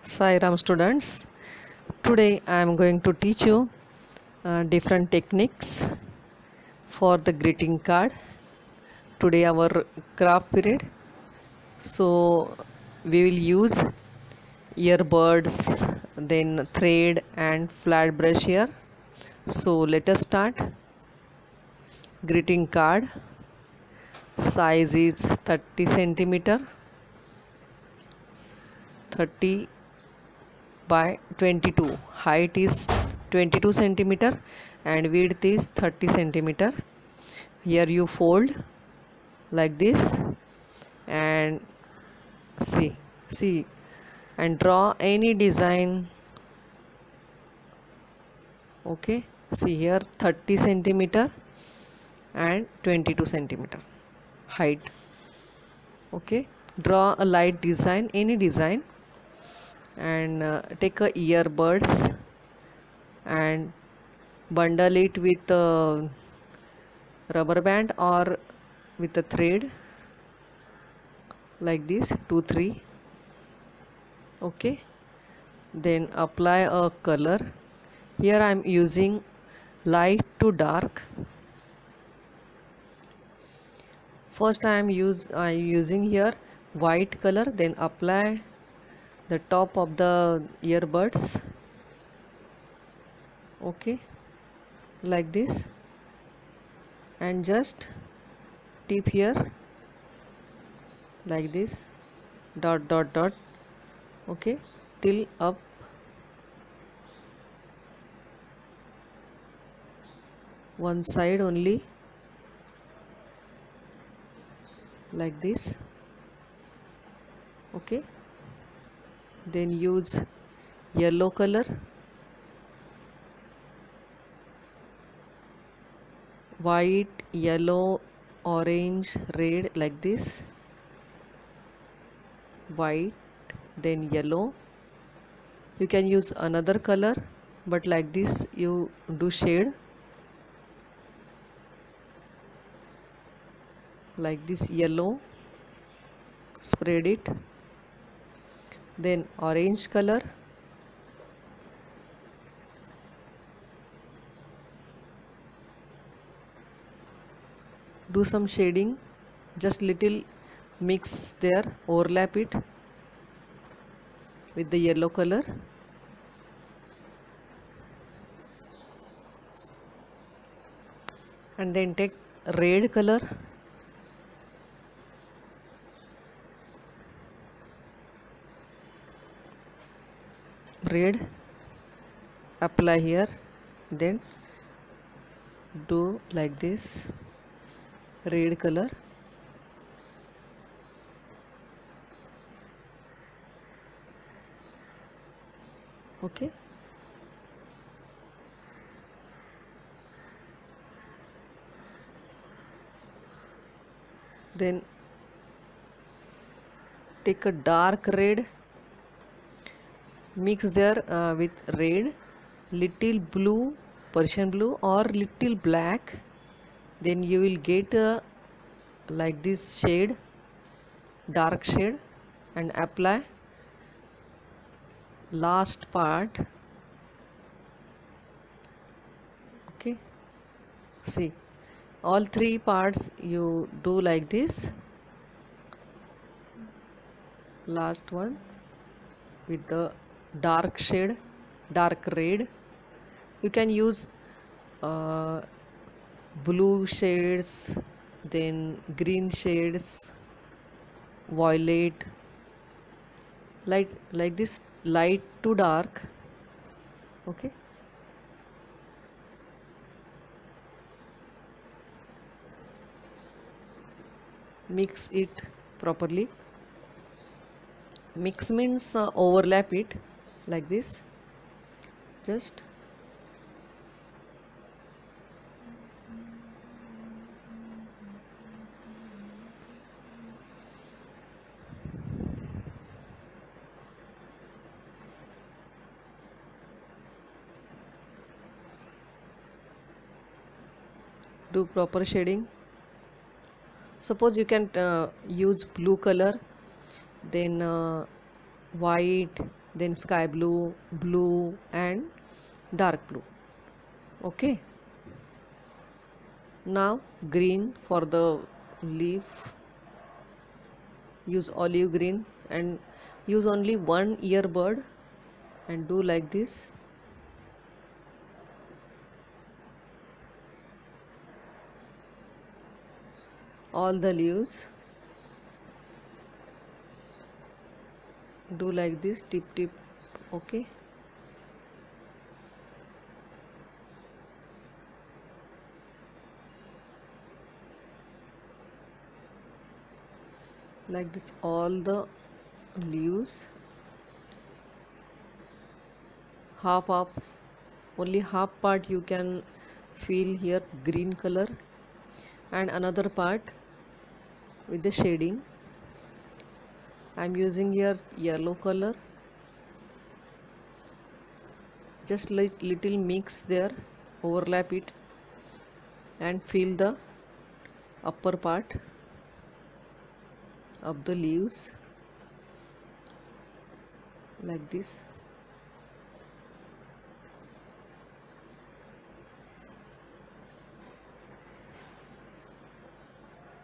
Sai Ram students, today I am going to teach you different techniques for the greeting card. Today our craft period, so we will use earbuds, then thread and flat brush here. So let us start. Greeting card size is 30 centimeter, 30 by 22. Height is 22 centimeter and width is 30 centimeter. Here you fold like this and see and draw any design. Okay, see here 30 centimeter and 22 centimeter height. Okay, draw a light design, any design, and take a earbuds and bundle it with a rubber band or with a thread like this 2-3. Okay, then apply a color. Here I am using light to dark. First I am using here white color, then apply the top of the earbuds. Okay, like this, and just tip here like this, dot dot dot. Okay, till up. One side only like this. Okay, then use yellow color, white, yellow, orange, red, like this. White, then yellow. You can use another color, but like this you do shade like this. Yellow, spread it, then orange color, do some shading, just little mix there, overlap it with the yellow color, and then take red color, red, apply here, then do like this, red color. Okay, then take a dark red, mix there with red, little blue, Persian blue or little black, then you will get like this shade, dark shade, and apply last part. Okay, see all three parts you do like this. Last one with the dark shade, dark red. You can use blue shades, then green shades, violet, like this, light to dark. Okay, mix it properly. Mix means overlap it like this, just do proper shading. Suppose you can use blue color, then white, then sky blue, blue and dark blue. Okay, now green for the leaf. Use olive green and use only one earbud and do like this. All the leaves do like this, tip tip. Okay, like this all the leaves. Half of only half part you can feel here green color and another part with the shading. I'm using here yellow color, just little mix there, overlap it and feel the upper part of the leaves like this.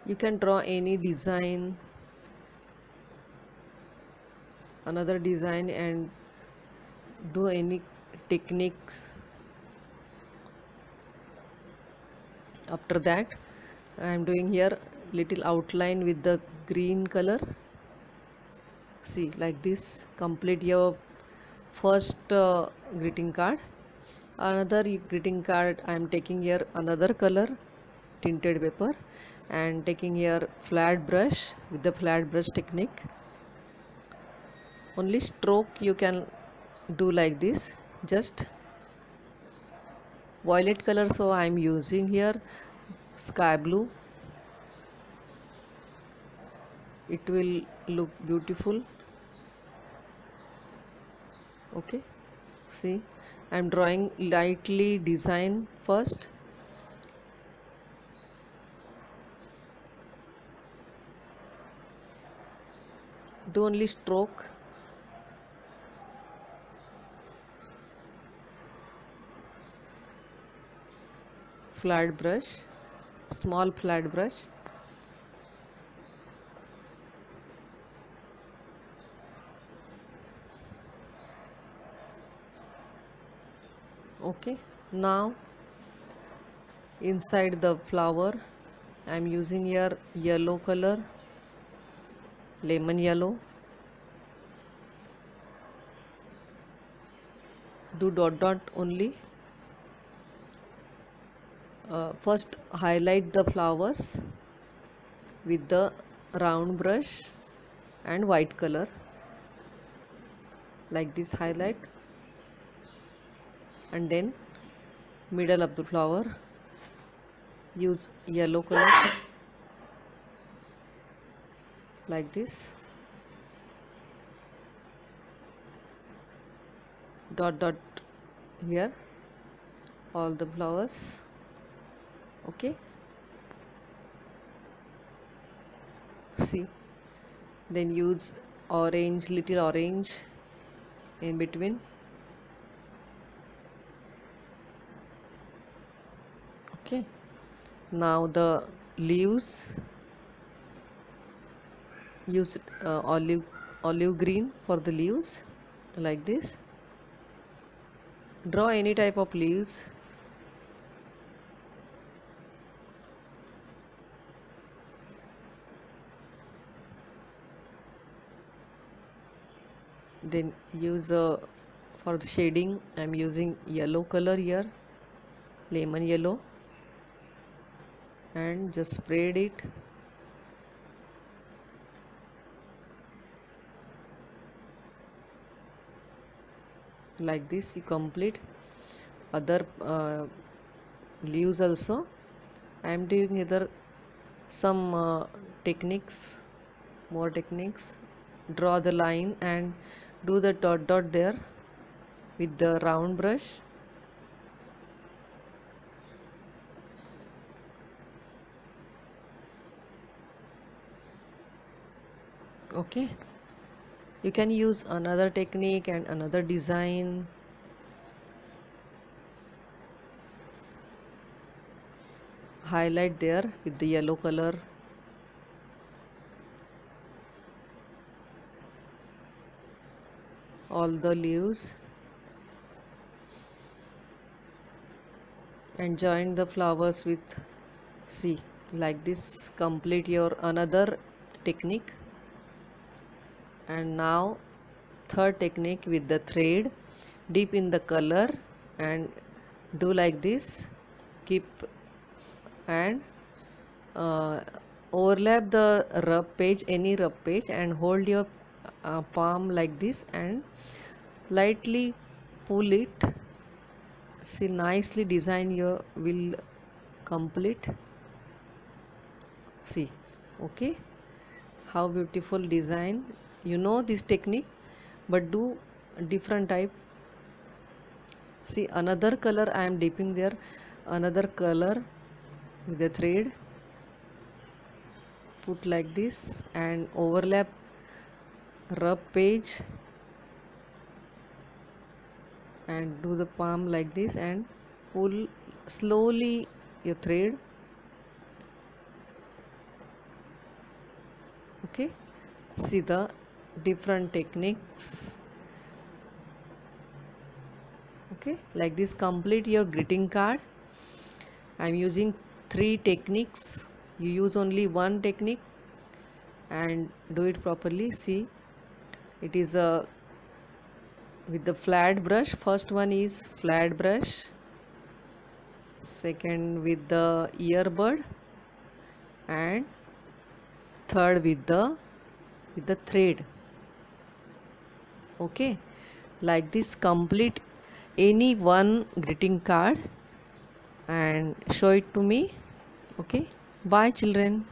You can draw any design, another design and do any techniques. After that I am doing here little outline with the green color. See, like this complete your first greeting card. Another greeting card I am taking here another color tinted paper and taking here flat brush with the flat brush technique. Only stroke you can do like this, just violet color, so I am using here sky blue. It will look beautiful. Okay, see, I am drawing lightly design first. Do only stroke. Flat brush, small flat brush. Okay, now inside the flower I am using here yellow color, lemon yellow. Do dot dot only. First highlight the flowers with the round brush and white color, like this highlight, and then middle of the flower use yellow color like this, dot dot here all the flowers. Okay, see, then use orange, little orange in between. Okay, now the leaves, use olive green for the leaves like this. Draw any type of leaves. Then use for the shading I am using yellow color here, lemon yellow, and just spread it. Like this you complete other leaves also. I am doing either some techniques, more techniques. Draw the line and do the dot dot there with the round brush. Okay, You can use another technique and another design. Highlight there with the yellow color. All the leaves and join the flowers with, see, like this complete your another technique. And now third technique with the thread, dip in the color and do like this, keep and overlap the rub page, any rub page, and hold your palm like this and lightly pull it. See, nicely design your will complete. See, okay, how beautiful design. You know this technique, but do different type. See, another color I am dipping there, another color with the thread, put like this and overlap rub page and do the palm like this and pull slowly your thread. Okay, see the different techniques. Okay, like this complete your greeting card. I'm using 3 techniques. You use only one technique and do it properly. See, it is a with the flat brush. First one is flat brush, second with the earbud, and third with the thread. Okay, like this complete any one greeting card and show it to me. Okay, bye children.